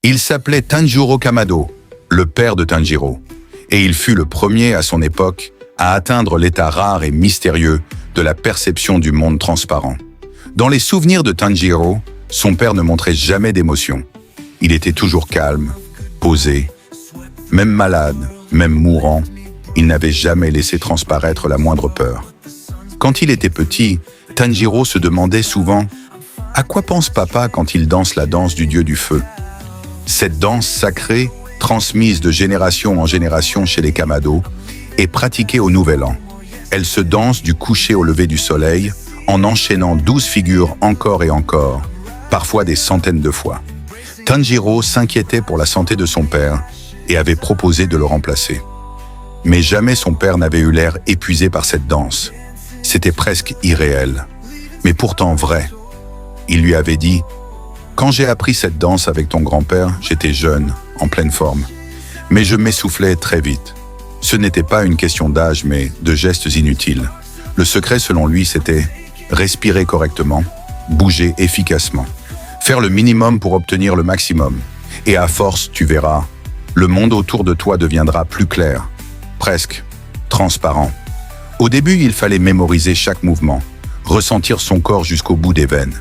Il s'appelait Tanjiro Kamado, le père de Tanjiro, et il fut le premier à son époque à atteindre l'état rare et mystérieux de la perception du monde transparent. Dans les souvenirs de Tanjiro, son père ne montrait jamais d'émotion. Il était toujours calme, posé. Même malade, même mourant, il n'avait jamais laissé transparaître la moindre peur. Quand il était petit, Tanjiro se demandait souvent « À quoi pense papa quand il danse la danse du dieu du feu ?» Cette danse sacrée, transmise de génération en génération chez les Kamado, est pratiquée au Nouvel An. Elle se danse du coucher au lever du soleil, en enchaînant 12 figures encore et encore, parfois des centaines de fois. Tanjiro s'inquiétait pour la santé de son père et avait proposé de le remplacer. Mais jamais son père n'avait eu l'air épuisé par cette danse. C'était presque irréel, mais pourtant vrai. Il lui avait dit « Quand j'ai appris cette danse avec ton grand-père, j'étais jeune, en pleine forme. Mais je m'essoufflais très vite. Ce n'était pas une question d'âge, mais de gestes inutiles. Le secret, selon lui, c'était respirer correctement, bouger efficacement, faire le minimum pour obtenir le maximum. Et à force, tu verras, le monde autour de toi deviendra plus clair, presque transparent. Au début, il fallait mémoriser chaque mouvement, ressentir son corps jusqu'au bout des veines.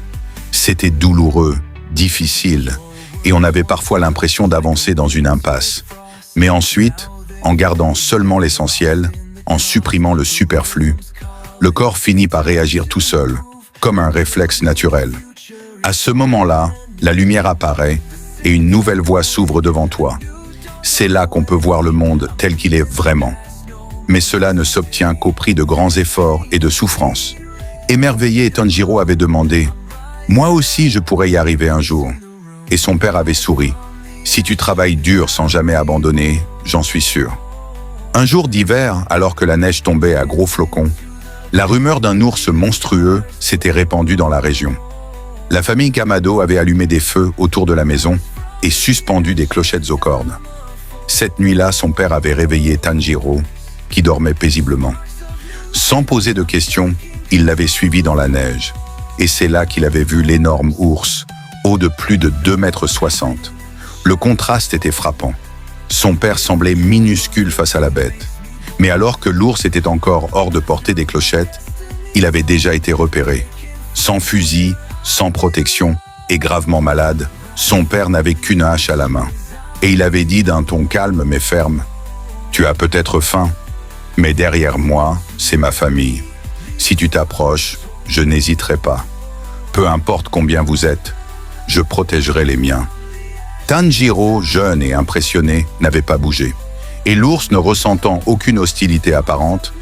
C'était douloureux, difficile, et on avait parfois l'impression d'avancer dans une impasse. Mais ensuite, en gardant seulement l'essentiel, en supprimant le superflu, le corps finit par réagir tout seul, comme un réflexe naturel. À ce moment-là, la lumière apparaît et une nouvelle voie s'ouvre devant toi. C'est là qu'on peut voir le monde tel qu'il est vraiment. Mais cela ne s'obtient qu'au prix de grands efforts et de souffrances. Émerveillé, Tanjiro avait demandé « Moi aussi, je pourrais y arriver un jour. » Et son père avait souri. « Si tu travailles dur sans jamais abandonner, j'en suis sûr. » Un jour d'hiver, alors que la neige tombait à gros flocons, la rumeur d'un ours monstrueux s'était répandue dans la région. La famille Kamado avait allumé des feux autour de la maison et suspendu des clochettes aux cordes. Cette nuit-là, son père avait réveillé Tanjiro, qui dormait paisiblement. Sans poser de questions, il l'avait suivi dans la neige. Et c'est là qu'il avait vu l'énorme ours, haut de plus de 2,60 m. Le contraste était frappant. Son père semblait minuscule face à la bête. Mais alors que l'ours était encore hors de portée des clochettes, il avait déjà été repéré. Sans fusil, sans protection et gravement malade, son père n'avait qu'une hache à la main. Et il avait dit d'un ton calme mais ferme « Tu as peut-être faim, mais derrière moi, c'est ma famille. Si tu t'approches, je n'hésiterai pas. Peu importe combien vous êtes, je protégerai les miens. » Tanjiro, jeune et impressionné, n'avait pas bougé. Et l'ours, ne ressentant aucune hostilité apparente,